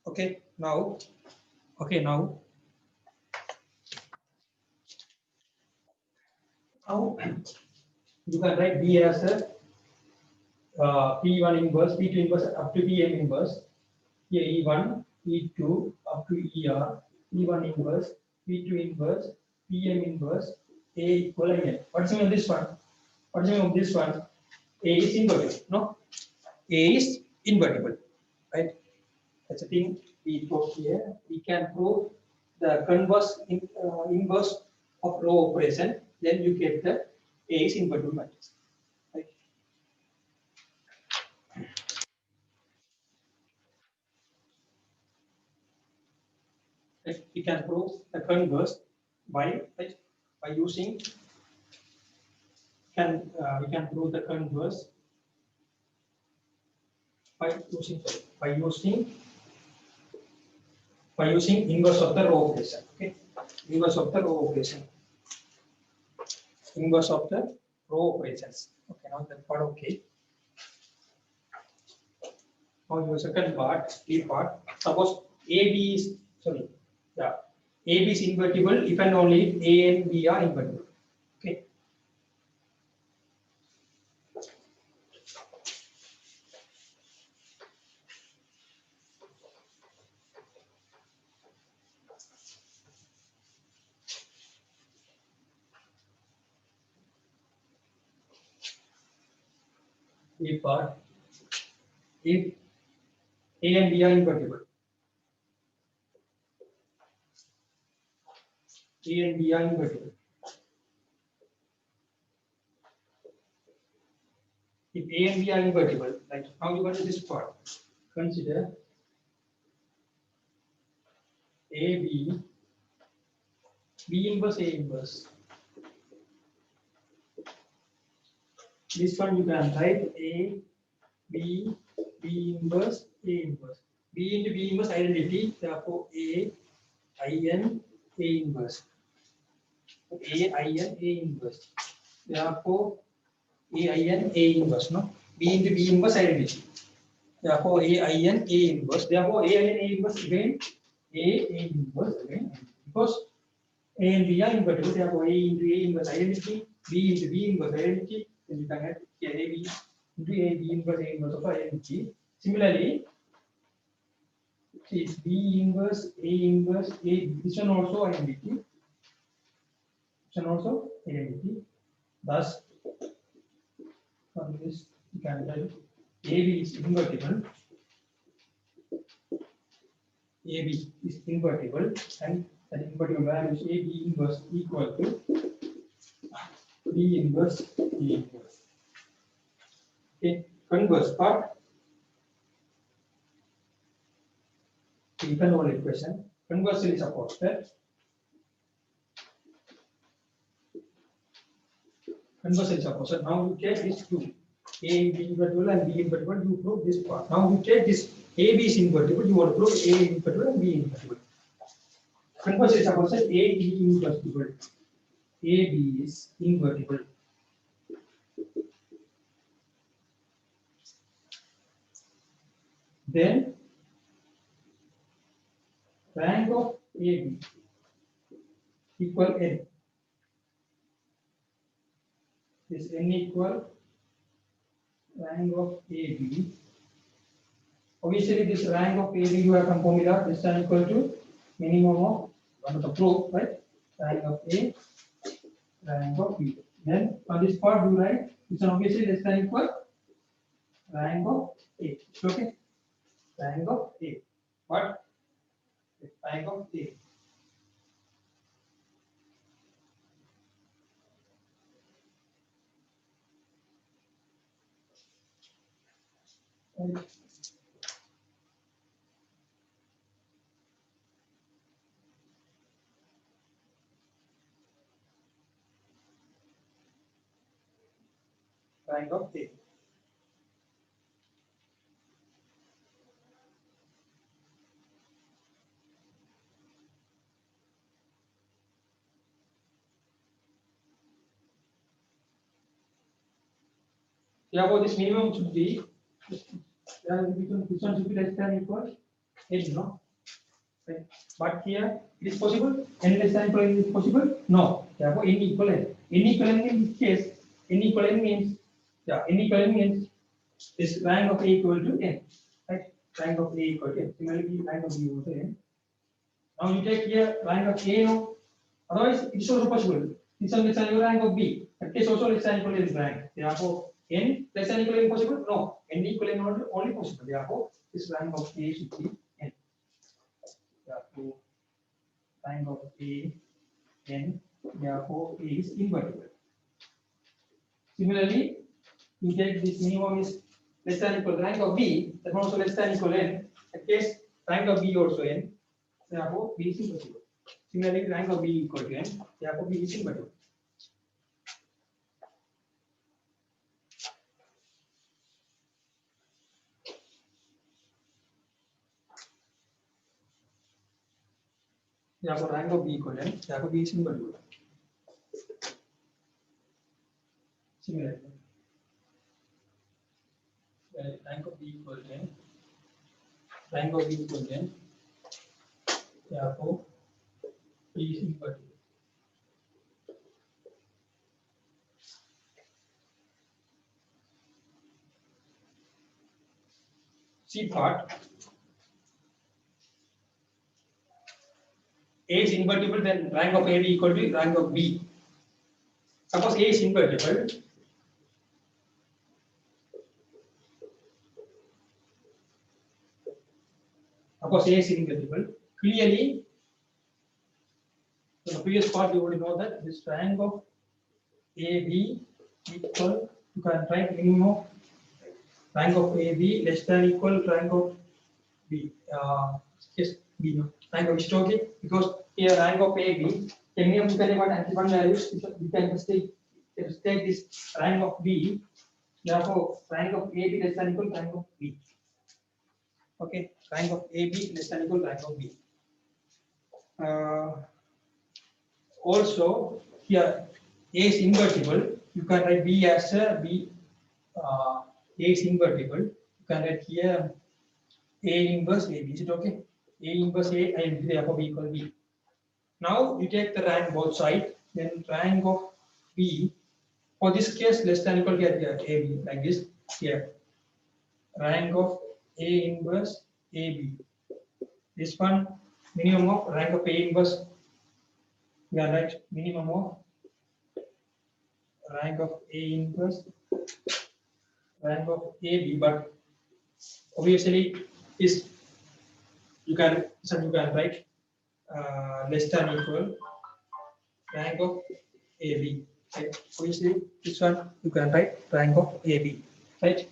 Okay, now, now you can write B as a P1 inverse, P2 inverse up to Pm inverse. Here E1, E2 up to ER, E1 inverse, P2 inverse, Pm inverse, A equal N. What's the meaning of this one? What's the meaning of this one? A is invertible. No, A is invertible, right? That's the thing we thought here. We can prove the inverse of row operation. Then you get the A is invertible matrix. Right? Right? We can prove the converse by using we can prove the converse by using inverse of the row operation. Okay, inverse of the row operation. Inverse of the row operations. Okay, now that part okay. Now your second part, B part. Suppose AB is AB is invertible if and only if A and B are invertible. Okay. B part. If A and B are invertible. A and B are invertible. If A and B are invertible, like how you got this part? Consider AB, B inverse, A inverse. This one you can write A, B, B inverse, A inverse. B into B inverse identity, therefore A, IN, A inverse. A, IN, A inverse. Therefore AIN, A inverse, no? B into B inverse identity. Therefore AIN, A inverse. Therefore AIN, A inverse again, A inverse again. Because A and B are invertible, therefore A into A inverse identity, B into B inverse identity, then you can get here AB into A inverse of identity. Similarly, see B inverse, A inverse, A, this one also identity. This one also identity. Thus, from this you can write AB is invertible. AB is invertible, and the invertible value is AB inverse equal to B inverse B inverse. Okay, converse part. You can know equation. Conversely, suppose that now you take this two A B invertible and B invertible. You prove this part. Now you take this AB is invertible. You want to prove A invertible and B invertible. Conversely, suppose that AB invertible. AB is invertible. Then rank of AB equal n. This n equal rank of AB. Obviously, this rank of AB you have some formula. This is equal to minimum of one of the proof, right? Rank of A, rank of B. Then on this part, you write this one obviously less than equal rank of A. Okay, rank of A. What? Rank of A. Right. Rank of A. Therefore, this minimum should be this one should be less than equal N, no? Right. But here it is possible. N less than equal N is possible? No. Therefore, N equal N. N equal N in this case, N equal N means, yeah, N equal N means this rank of A equal to N. Right? Rank of A equal to N. Similarly, rank of B equal to N. Now you take here rank of A, no? Otherwise, it is also possible. This one less than equal rank of B. That case also less than equal N rank. Therefore, N less than equal N possible? No. N equal N only possible. Therefore, this rank of A should be N. Therefore, rank of A N. Therefore, A is invertible. Similarly, you take this minimum is less than equal rank of B. That one also less than equal N. That case, rank of B also N. Therefore, B is invertible. Similarly, rank of B equal to N. Therefore, B is invertible. Therefore, rank of B equal to N. Therefore, B is invertible. Similarly, rank of B equal to N. Rank of B equal to N. Therefore, B is invertible. C part. A is invertible, then rank of A equal to rank of B. Suppose A is invertible. Suppose A is invertible. Clearly, in the previous part, you already know that this rank of AB equal, you can write minimum rank of AB less than equal rank of B. Yes, B. No. Rank of which okay? Because here rank of AB, minimum you can about anti-1 values. You can just take this rank of B. Therefore, rank of AB less than equal rank of B. Okay, rank of AB less than equal rank of B. Also, here A is invertible. You can write B as a B. A is invertible. You can write here A inverse AB. Is it okay? A inverse A and therefore B equal B. Now you take the rank both sides. Then rank of B. For this case, less than equal here AB like this here. Rank of A inverse AB. This one minimum of rank of A inverse. We are right minimum of rank of A inverse rank of AB, but obviously is you can write less than equal rank of AB. Right? Obviously this one you can write rank of AB. Right?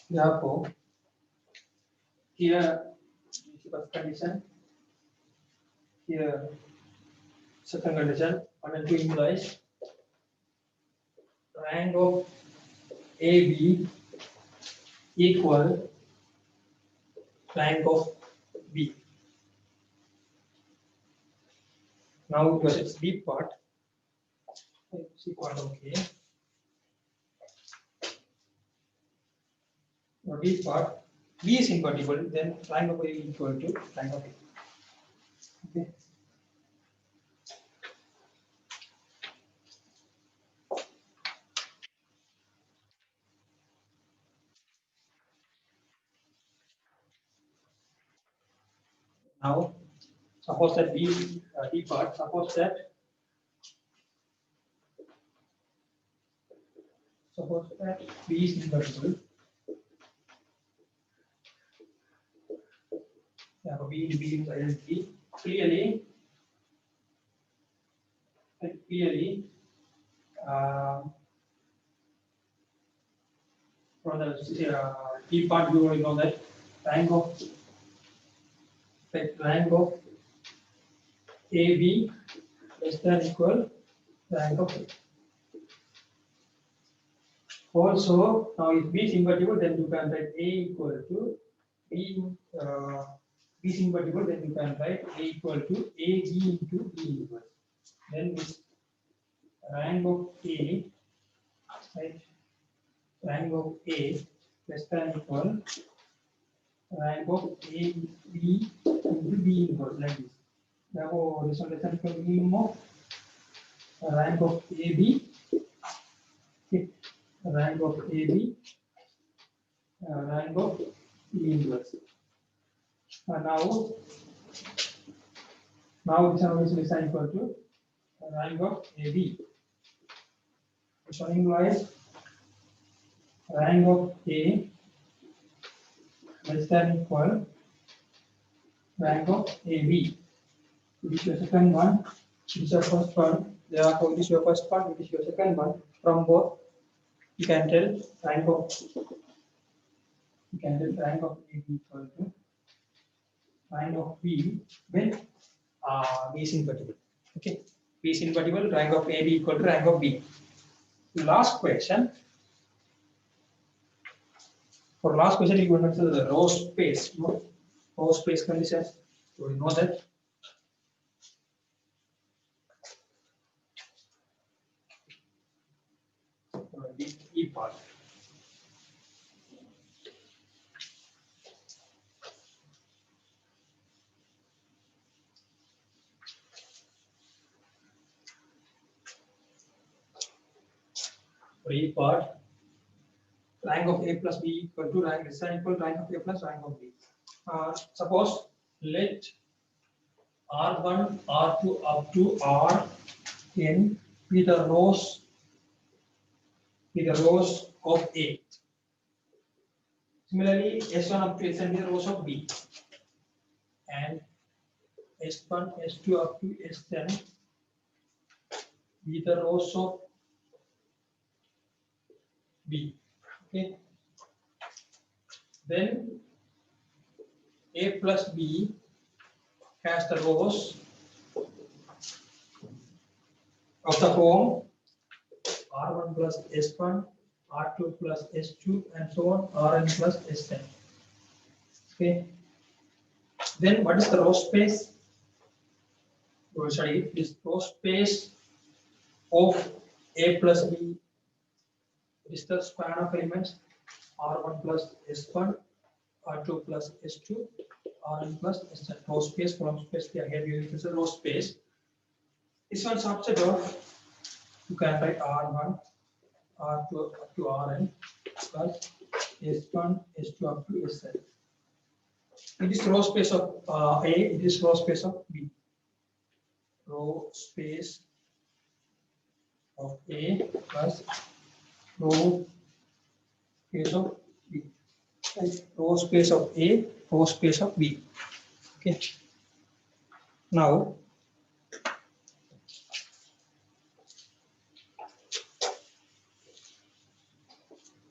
Therefore, here is the first condition. Here second condition 1 and 2 implies rank of AB equal rank of B. Now because it's B part, C part okay. Now B part, B is invertible, then rank of A equal to rank of A. Okay. Now suppose that B part, suppose that B is invertible. Yeah, B into B is identity. Clearly, from the B part, you already know that rank of AB less than equal rank of A. Also, now if B is invertible, then you can write A equal to B is invertible, then you can write A equal to AB into B inverse. Then this rank of A, right? Rank of A less than equal rank of A B into B inverse, like this. Therefore, this one less than equal to minimum of rank of AB, okay, rank of AB, rank of B inverse. Now this one is less than equal to rank of AB. This one implies rank of A less than equal rank of AB. This is your second one. This is your first one. Therefore, this is your first one. This is your second one. From both, you can tell rank of AB equal to rank of B when B is invertible. Okay, B is invertible. Rank of AB equal to rank of B. Last question. For last question, you want to answer the row space. No? Row space conditions. So we know that. E part. For E part, rank of A plus B equal to rank less than equal rank of A plus rank of B. Suppose let R1, R2 up to Rn be the rows of A. Similarly, S1 up to Sn be the rows of B, and S1, S2 up to Sn be the rows of B. Okay. Then A plus B has the rows of the form R1 plus S1, R2 plus S2, and so on, Rn plus Sn. Okay. Then what is the row space? We will study this row space of A plus B. It is the span of elements R1 plus S1, R2 plus S2, Rn plus Sn. Row space, column space, we are here using this row space. This one subset of, you can write R1, R2 up to Rn plus S1, S2 up to Sn. It is row space of A, it is row space of B. Row space of A plus row space of B. Right. Row space of A, row space of B. Okay. Now,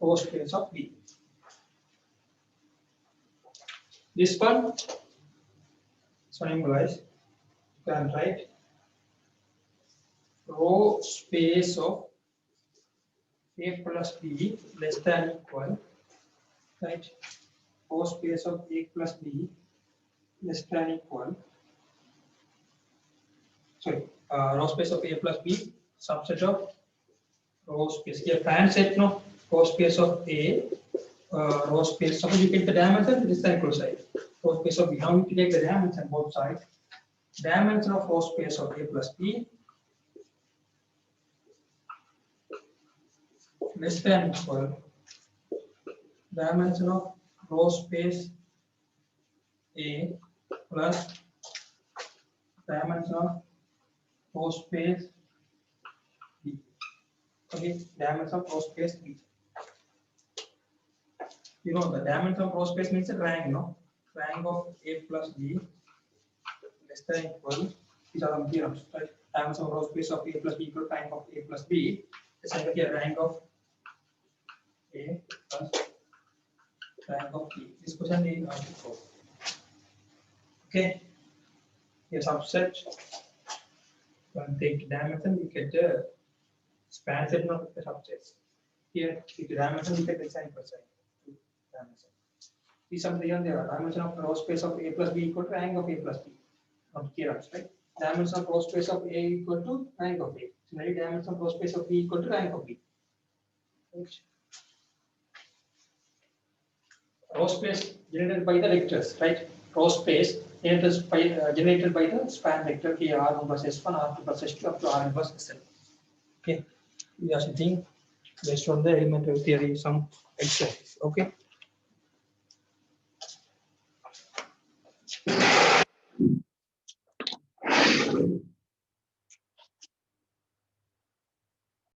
row space of B. This one, so implies you can write row space of A plus B less than equal, right? Row space of A plus B less than equal. Sorry, row space of A plus B subset of row space. Here, fan set no row space of A, row space. Suppose you take the dimension, this side close side. Row space of B. Now you take the dimension both sides. Dimension of row space of A plus B less than equal dimension of row space A plus dimension of row space B. Okay, dimension of row space B. You know the dimension of row space means a rank, no? Rank of A plus B less than equal. These are the theorems, right? Dimension of row space of A plus B equal to rank of A plus B. The second here rank of A plus rank of B. This question is asked for. Okay. Here subset. When take dimension, we get the span set of the subsets. Here, the dimension we get the sign per side. Dimension. These are the dimension of row space of A plus B equal to rank of A plus B. From here, right? Dimension of row space of A equal to rank of A. Similarly, dimension of row space of B equal to rank of B. Row space generated by the vectors, right? Row space generated by the span vector here R1 plus S1, R2 plus S2 up to Rn plus Sn. Okay, we are sitting based on the elementary theory some exercise. Okay.